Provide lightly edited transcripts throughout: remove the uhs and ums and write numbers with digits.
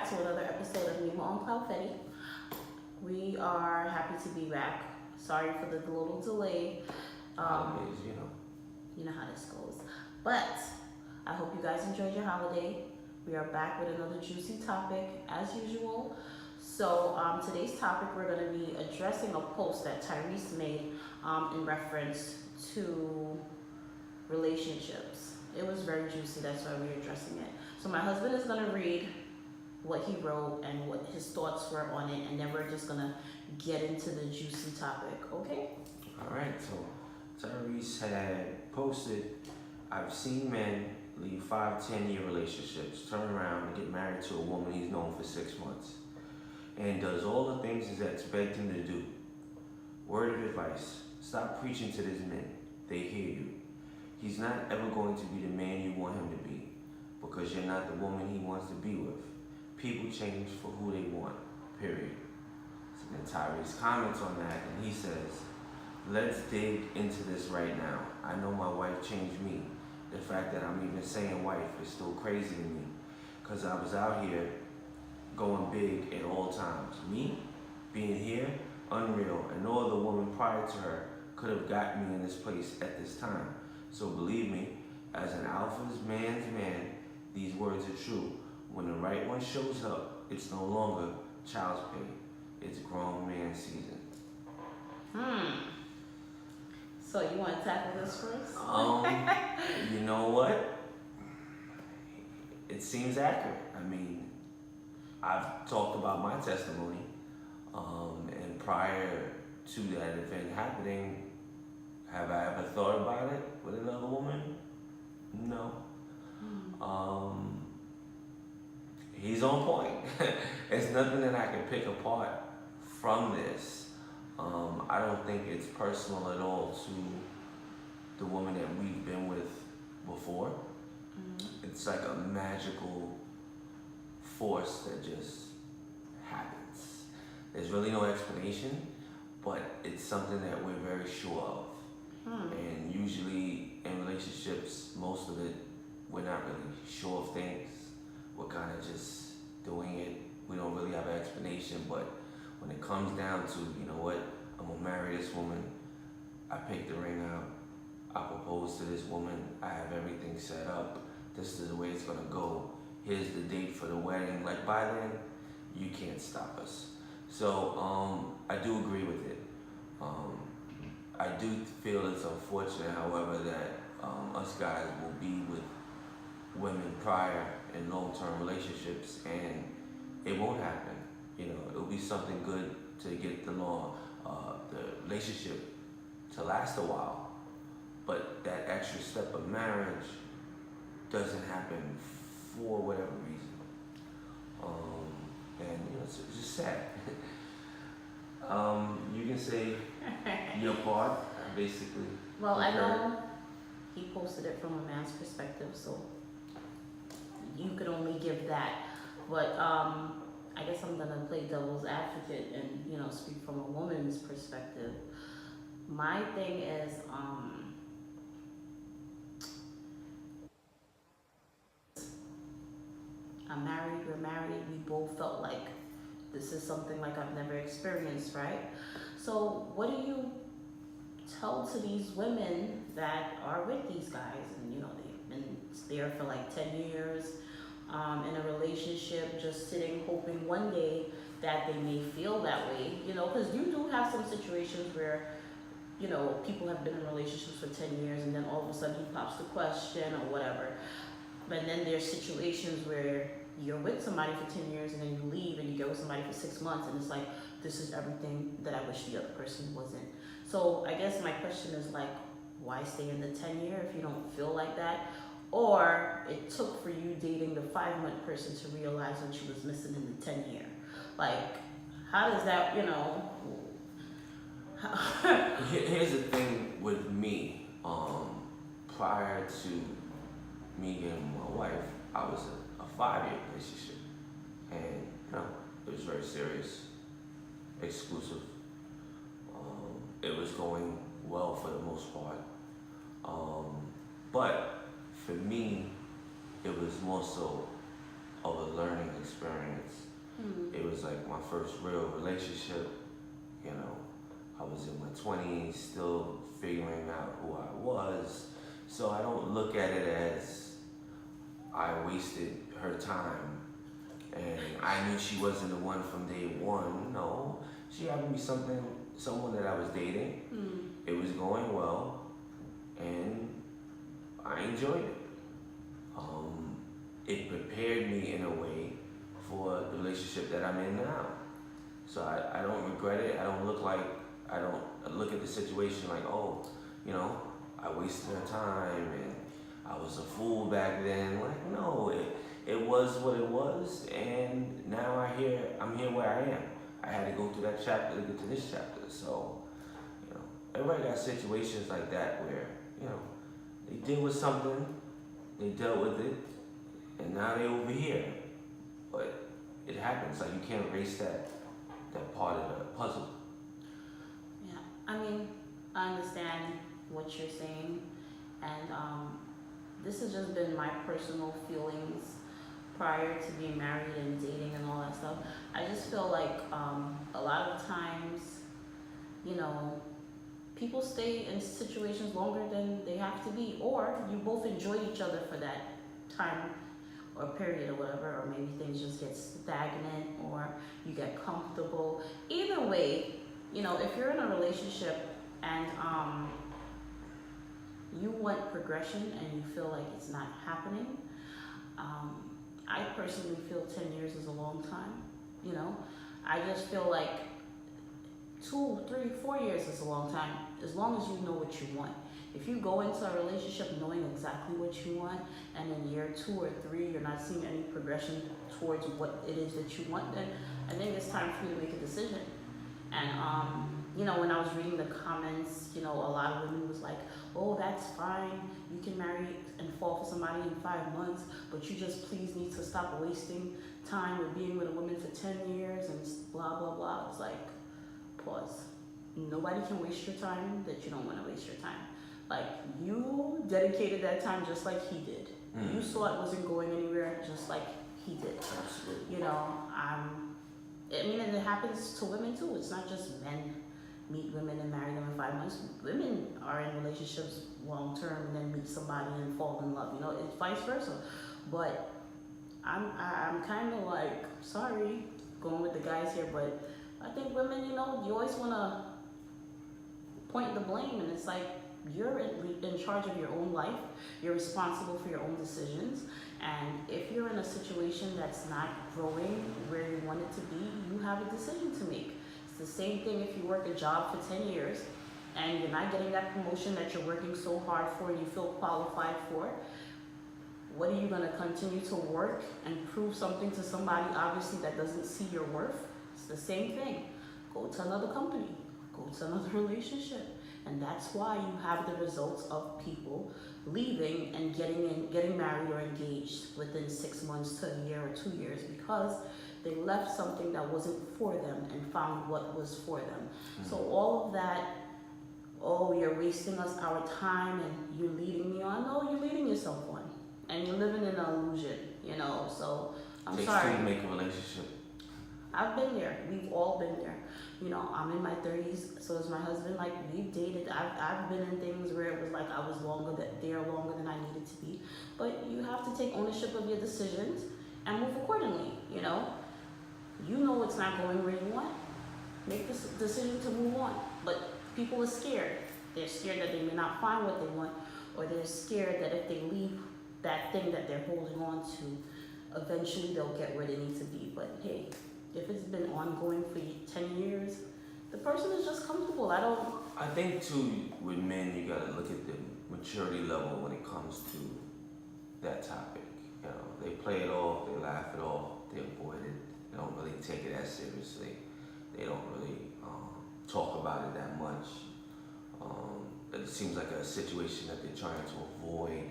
back to another episode of Nima on Cloudfetti. We are happy to be back. Sorry for the little delay. Holidays, You know how this goes. But I hope you guys enjoyed your holiday. We are back with another juicy topic as usual. So today's topic, we're going to be addressing a post that Tyrese made in reference to relationships. It was very juicy, that's why we're addressing it. So my husband is going to read what he wrote and what his thoughts were on it, and then we're just going to get into the juicy topic, okay? Alright, so Tyrese had posted, I've seen men leave 5-10 year relationships, turn around and get married to a woman he's known for 6 months, and does all the things he's expected him to do. Word of advice, stop preaching to these men. They hear you. He's not ever going to be the man you want him to be, because you're not the woman he wants to be with. People change for who they want, period. So then Tyrese comments on that, and he says, let's dig into this right now. I know my wife changed me. The fact that I'm even saying wife is still crazy to me, because I was out here going big at all times. Me, being here, unreal, and no other woman prior to her could have gotten me in this place at this time. So believe me, as an alpha's man's man, these words are true. When the right one shows up, it's no longer child's play. It's grown man season. So you want to tackle this first? You know what? It seems accurate. I mean, I've talked about my testimony, and prior to that event happening, have I ever thought about it with another woman? No. He's on point. It's nothing that I can pick apart from this. I don't think it's personal at all to the woman that we've been with before. It's like a magical force that just happens. There's really no explanation, but it's something that we're very sure of. And usually in relationships, most of it, we're not really sure of things. We're kind of just doing it. We don't really have an explanation, but when it comes down to, you know what, I'm gonna marry this woman, I pick the ring out, I propose to this woman, I have everything set up, this is the way it's gonna go, here's the date for the wedding, like by then, you can't stop us. So I do agree with it. I do feel it's unfortunate, however, that us guys will be with women prior in long-term relationships, and it won't happen. You know, it'll be something good to get the relationship to last a while, but that extra step of marriage doesn't happen for whatever reason. And you know, it's just sad. You can say your part, basically. Well, I know he posted it from a man's perspective, so you could only give that. But I guess I'm gonna play devil's advocate and, you know, speak from a woman's perspective. My thing is, I'm married, we're married, we both felt like this is something like I've never experienced, right? So what do you tell to these women that are with these guys, and you know, they've been there for like 10 years, in a relationship, just sitting hoping one day that they may feel that way, you know, because you do have some situations where, you know, people have been in relationships for 10 years and then all of a sudden he pops the question or whatever. But then there's situations where you're with somebody for 10 years and then you leave and you go with somebody for 6 months and it's like, this is everything that I wish the other person wasn't. So I guess my question is like, why stay in the 10 year if you don't feel like that? Or it took for you dating the 5-month person to realize what you was missing in the 10 year. Like, how does that, you know? Here's the thing with me. Prior to me getting my wife, I was a 5-year relationship, and you know, it was very serious, exclusive. It was going well for the most part, but for me, it was more so of a learning experience my first real relationship. You know, I was in my 20s, still figuring out who I was. So I don't look at it as I wasted her time and I knew she wasn't the one from day one. No, she happened to be someone that I was dating. It was going well, and I enjoyed it. It prepared me in a way for the relationship that I'm in now. So I don't regret it. I don't look at the situation like, oh, you know, I wasted her time and I was a fool back then. Like, no, it was what it was, and now I'm here where I am. I had to go through that chapter to get to this chapter. So, you know, everybody got situations like that where, you know, they deal with something, they dealt with it, and now they over here. But it happens. Like, you can't erase that part of the puzzle. Yeah, I mean, I understand what you're saying, and this has just been my personal feelings prior to being married and dating and all that stuff. I just feel like a lot of times, you know, people stay in situations longer than they have to be, or you both enjoy each other for that time or period or whatever, or maybe things just get stagnant or you get comfortable. Either way, you know, if you're in a relationship and you want progression and you feel like it's not happening, I personally feel 10 years is a long time. You know, I just feel like 2, 3, 4 years is a long time, as long as you know what you want. If you go into a relationship knowing exactly what you want, and in year 2 or 3 you're not seeing any progression towards what it is that you want, then I think it's time for you to make a decision. And you know, when I was reading the comments, you know, a lot of women was like, oh, that's fine, you can marry and fall for somebody in 5 months, but you just please need to stop wasting time with being with a woman for 10 years and blah blah blah. It's like, pause. Nobody can waste your time that you don't want to waste your time. Like, you dedicated that time just like he did. You saw it wasn't going anywhere just like he did. Absolutely. You know, I mean, and it happens to women too. It's not just men meet women and marry them in 5 months. Women are in relationships long term and then meet somebody and fall in love. You know, it's vice versa. But I'm kind of like, sorry, going with the guys here, but I think women, you know, you always want to point the blame, and it's like, you're in charge of your own life. You're responsible for your own decisions. And if you're in a situation that's not growing where you want it to be, you have a decision to make. It's the same thing if you work a job for 10 years and you're not getting that promotion that you're working so hard for and you feel qualified for. What are you going to continue to work and prove something to somebody, obviously, that doesn't see your worth? It's the same thing. Go to another company. Go to another relationship. And that's why you have the results of people leaving and getting married or engaged within 6 months to a year or 2 years, because they left something that wasn't for them and found what was for them. So all of that, oh, you're wasting our time and you're leading me on. No, you're leading yourself on. And you're living in an illusion, you know. So I'm Takes sorry. two to make a relationship. I've been there. We've all been there. You know, I'm in my 30s, so is my husband. Like, we've dated. I've been in things where it was like I was there longer than I needed to be. But you have to take ownership of your decisions and move accordingly, you know. You know it's not going where you want. Make this decision to move on. But people are scared. They're scared that they may not find what they want, or they're scared that if they leave that thing that they're holding on to, eventually they'll get where they need to be. But hey, if it's been ongoing for 10 years, the person is just comfortable. I think too, with men, you gotta look at the maturity level when it comes to that topic. You know, they play it off, they laugh it off, they avoid it. They don't really take it as seriously. They don't really talk about it that much. It seems like a situation that they're trying to avoid.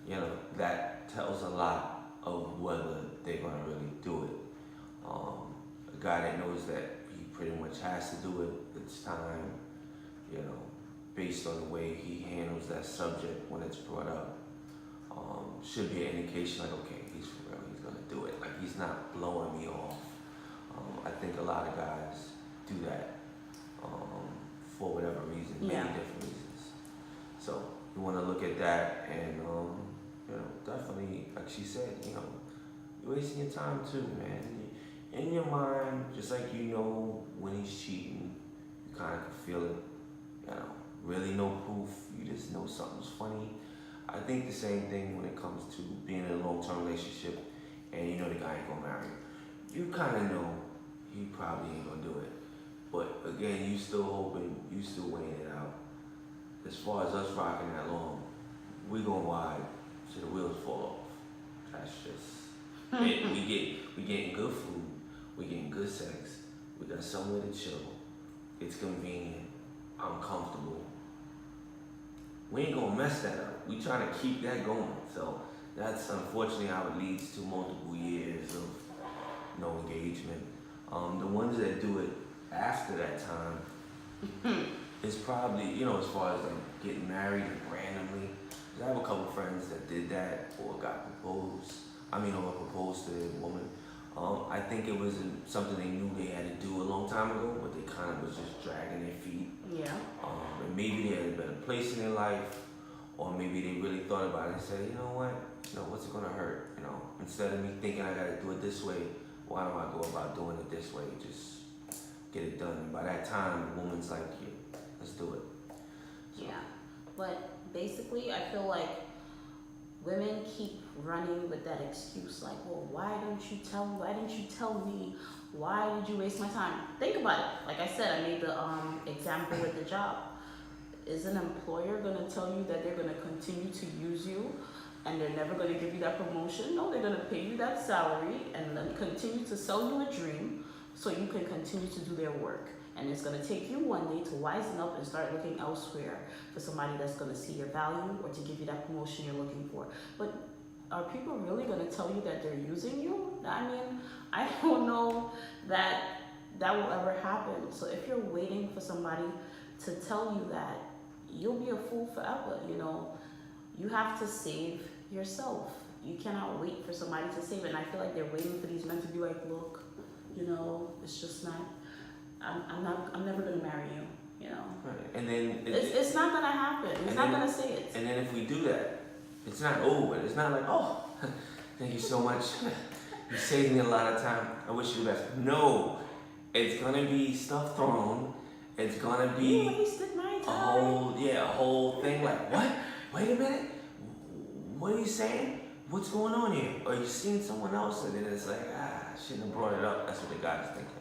You know, that tells a lot of whether they're gonna really do it. A guy that knows that he pretty much has to do it, it's time, you know, based on the way he handles that subject when it's brought up, should be an indication like, okay, he's for real, he's gonna do it. Like, he's not blowing me off. I think think a lot of guys do that for whatever reason, many Yeah. different reasons. So you want to look at that and definitely, like she said, you're wasting your time too, man. In your mind, just like when he's cheating, you kind of can feel it. Really no proof. You just know something's funny. I think the same thing when it comes to being in a long-term relationship and the guy ain't gonna marry you. You kind of know he probably ain't gonna do it. But again, you still hoping, you still weighing it out. As far as us rocking that long, we gonna ride till the wheels fall off. That's just it. We getting good food, we getting good sex, we got somewhere to chill. It's convenient. I'm comfortable. We ain't gonna mess that up. We trying to keep that going. So that's unfortunately how it leads to multiple years of no engagement. The ones that do it after that time is probably, as far as like getting married randomly. 'Cause I have a couple friends that did that or got proposed. Or proposed to a woman. I think it was something they knew they had to do a long time ago, but they kind of was just dragging their feet. Yeah. And maybe they had a better place in their life, or maybe they really thought about it and said, you know what, what's it gonna hurt? Instead of me thinking I gotta do it this way, why don't I go about doing it this way? Just get it done. And by that time, the woman's like, yeah, let's do it. So, Yeah. But basically, I feel like women keep running with that excuse, like, well, why didn't you tell me? Why did you waste my time? Think about it. Like I said, I made the example with the job. Is an employer gonna tell you that they're gonna continue to use you and they're never gonna give you that promotion? No, they're gonna pay you that salary and then continue to sell you a dream so you can continue to do their work. And it's gonna take you one day to wisen up and start looking elsewhere for somebody that's gonna see your value or to give you that promotion you're looking for. But are people really gonna tell you that they're using you? I don't know that will ever happen. So if you're waiting for somebody to tell you that, you'll be a fool forever. You have to save yourself. You cannot wait for somebody to save it. And I feel like they're waiting for these men to be like, look, it's just not. I'm never gonna marry you. Right. And then it's not gonna happen. It's not gonna say it. And then if we do that, it's not over. It's not like, oh, thank you so much. You saved me a lot of time. I wish you the best. No, it's gonna be stuff thrown. It's gonna be You wasted my time. a whole thing. Like, what? Wait a minute. What are you saying? What's going on here? Are you seeing someone else? And then it's like, I shouldn't have brought it up. That's what the guy's thinking.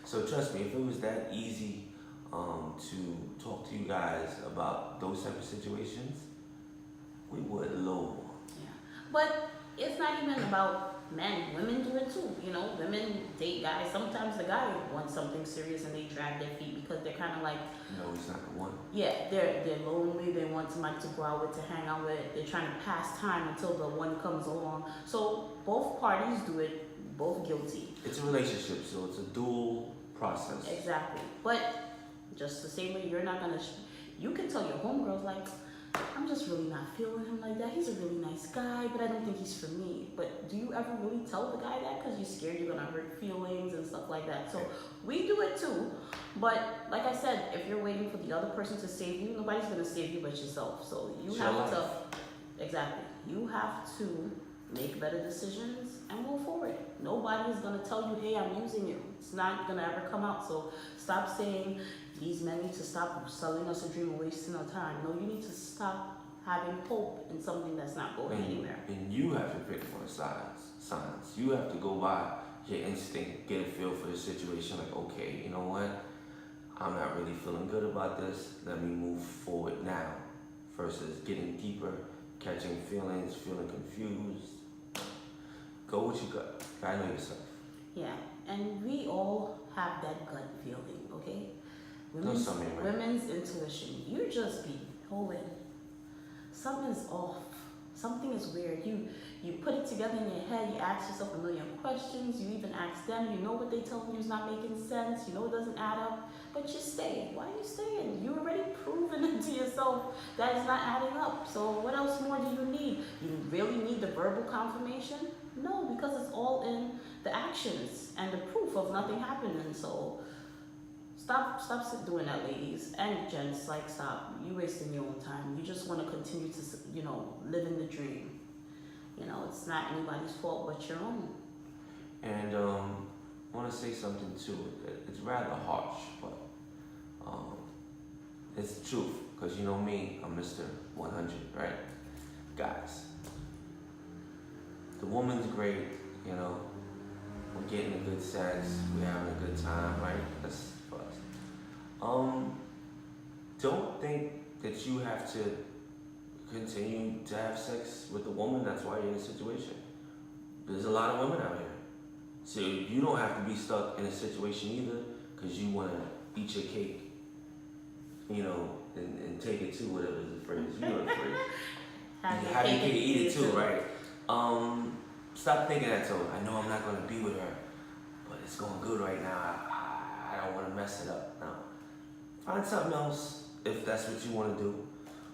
So trust me, if it was that easy to talk to you guys about those type of situations, we would low. Yeah, but it's not even about men. Women do it too. Women date guys. Sometimes the guy wants something serious and they drag their feet because they're kind of like, no, he's not the one. Yeah, they're lonely. They want somebody to go out with, to hang out with. They're trying to pass time until the one comes along. So both parties do it. Both guilty. It's a relationship, so it's a dual process. Exactly. But just the same way, you're not gonna. You can tell your homegirls like, I'm just really not feeling him like that. He's a really nice guy, but I don't think he's for me. But do you ever really tell the guy that? Because you're scared you're gonna hurt feelings and stuff like that. So we do it too. But like I said, if you're waiting for the other person to save you, nobody's gonna save you but yourself. So you have to. Exactly. You have to make better decisions and move forward. Nobody is gonna tell you, hey, I'm using you. It's not gonna ever come out. So stop saying these men need to stop selling us a dream and wasting our time. No, you need to stop having hope in something that's not going anywhere. And you have to pick for the signs. You have to go by your instinct, get a feel for the situation. Like, okay, you know what? I'm not really feeling good about this. Let me move forward now. Versus getting deeper, catching feelings, feeling confused. Go with your gut. I know yourself. Yeah, and we all have that gut feeling, okay? Women's intuition. You just be knowing something's off. something is weird. You put it together in your head, you ask yourself a million questions, you even ask them, you know what they telling you is not making sense, you know it doesn't add up, but you stay. Why are you staying? You already proven it to yourself that it's not adding up. So what else more do you need? You really need the verbal confirmation? No, because it's all in the actions and the proof of nothing happening. So stop doing that, ladies and gents. Like, stop. You wasting your own time. You just want to continue to, live in the dream. It's not anybody's fault but your own. And I want to say something too. It's rather harsh, but it's the truth. Because you know me, I'm Mr. 100, right? Guys, the woman's great, we're getting a good sex, we're having a good time, right? That's for us. Don't think that you have to continue to have sex with a woman. That's why you're in a situation. There's a lot of women out here. So you don't have to be stuck in a situation either because you want to eat your cake, and take it too, whatever is the phrase. You know the phrase. Have your cake, eat it too, right? Stop thinking that too. I know I'm not going to be with her, but it's going good right now. I don't want to mess it up. No. Find something else if that's what you want to do.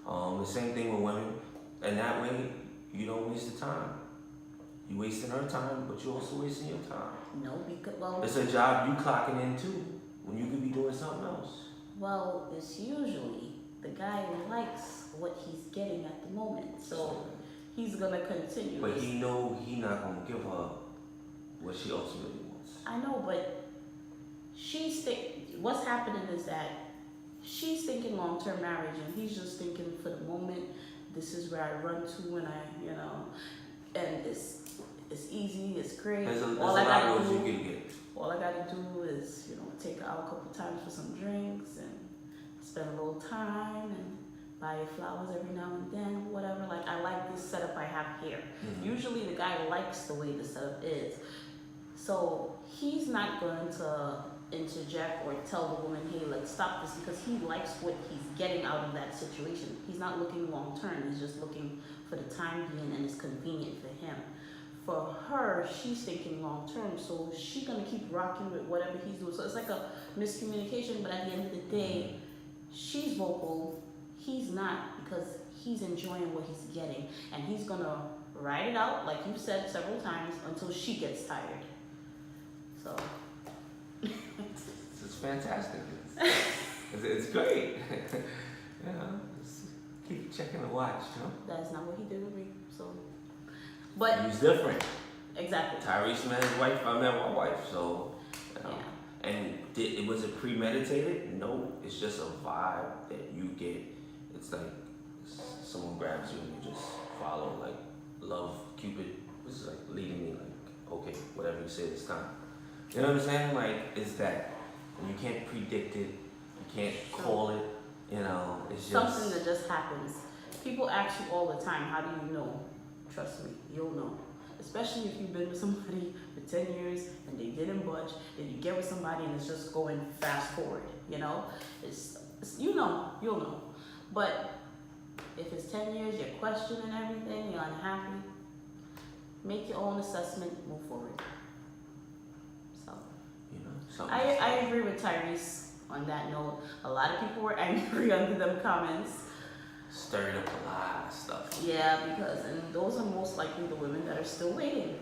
The same thing with women. And that way, you don't waste the time. You wasting her time, but you also wasting your time. No, because, it's a job you clocking in too, when you could be doing something else. Well, it's usually the guy who likes what he's getting at the moment. So he's going to continue. But he know he not going to give her what she ultimately wants. I know, but what's happening is that she's thinking long-term marriage, and he's just thinking for the moment, this is where I run to when and it's easy, it's great. There's a lot of those you can get. All I gotta do is, take her out a couple times for some drinks and spend a little time and buy her flowers every now and then, whatever. Like, I like this setup I have here. Mm-hmm. Usually the guy likes the way the setup is. So he's not going to interject or tell the woman, hey, let's stop this, because he likes what he's getting out of that situation. He's not looking long term, he's just looking for the time being, and it's convenient for him. For her, she's thinking long term, so she's gonna keep rocking with whatever he's doing. So it's like a miscommunication, but at the end of the day, she's vocal, he's not, because he's enjoying what he's getting, and he's gonna ride it out, like you've said several times, until she gets tired. So it's fantastic. It's great. Just keep checking the watch, That's not what he did with me, so. But he's different. Exactly. Tyrese met his wife, I met my wife, so. Yeah. And was it premeditated? No, it's just a vibe that you get. It's like someone grabs you and you just follow, like love, Cupid was like leading me, like, okay, whatever you say this time. You know what I'm saying? Like, it's that. And you can't predict it, you can't call it, it's just something that just happens. People ask you all the time, how do you know? Trust me, you'll know. Especially if you've been with somebody for 10 years and they didn't budge, and you get with somebody and it's just going fast forward, It's you'll know. But if it's 10 years, you're questioning everything, you're unhappy, make your own assessment, move forward. So, I agree with Tyrese on that note. A lot of people were angry under them comments. Stirred up a lot of stuff. Yeah, and those are most likely the women that are still waiting.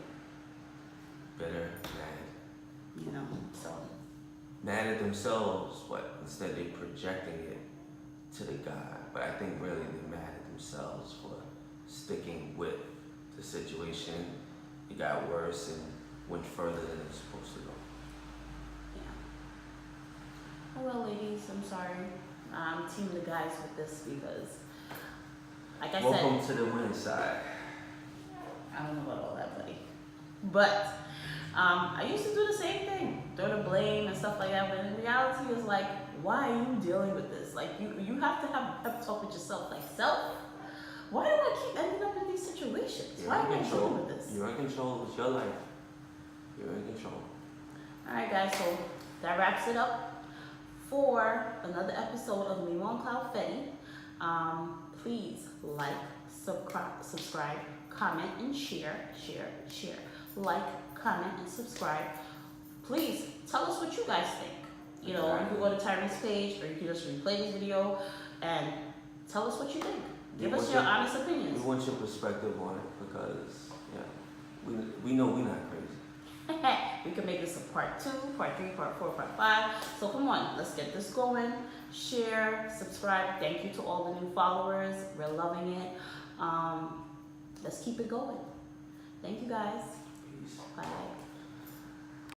Bitter, mad. So. Mad at themselves, but instead they're projecting it to the guy. But I think really they're mad at themselves for sticking with the situation. It got worse and went further than it was supposed to go. Yeah. Oh well, ladies, I'm sorry. I'm team the guys with this because, like I said, welcome to the winning side. I don't know about all that, buddy. But I used to do the same thing, throw the blame and stuff like that. But in reality, it's like, why are you dealing with this? Like, you have to have a pep talk with yourself. Like, self, why do I keep ending up in these situations? Why am I dealing with this? You're in control. It's your life. You're in control. All right, guys. So that wraps it up for another episode of Me on Cloud Fetty. Please like, subscribe, comment, and share. Like, comment, and subscribe. Please tell us what you guys think. You know, you can go to Tyree's page, or you can just replay this video and tell us what you think. Give us your honest opinions. We want your perspective on it because, yeah, we know we're not crazy. We can make this a part 2, part 3, part 4, part 5. So come on, let's get this going. Share, subscribe. Thank you to all the new followers. We're loving it. Let's keep it going. Thank you guys. Peace. Bye.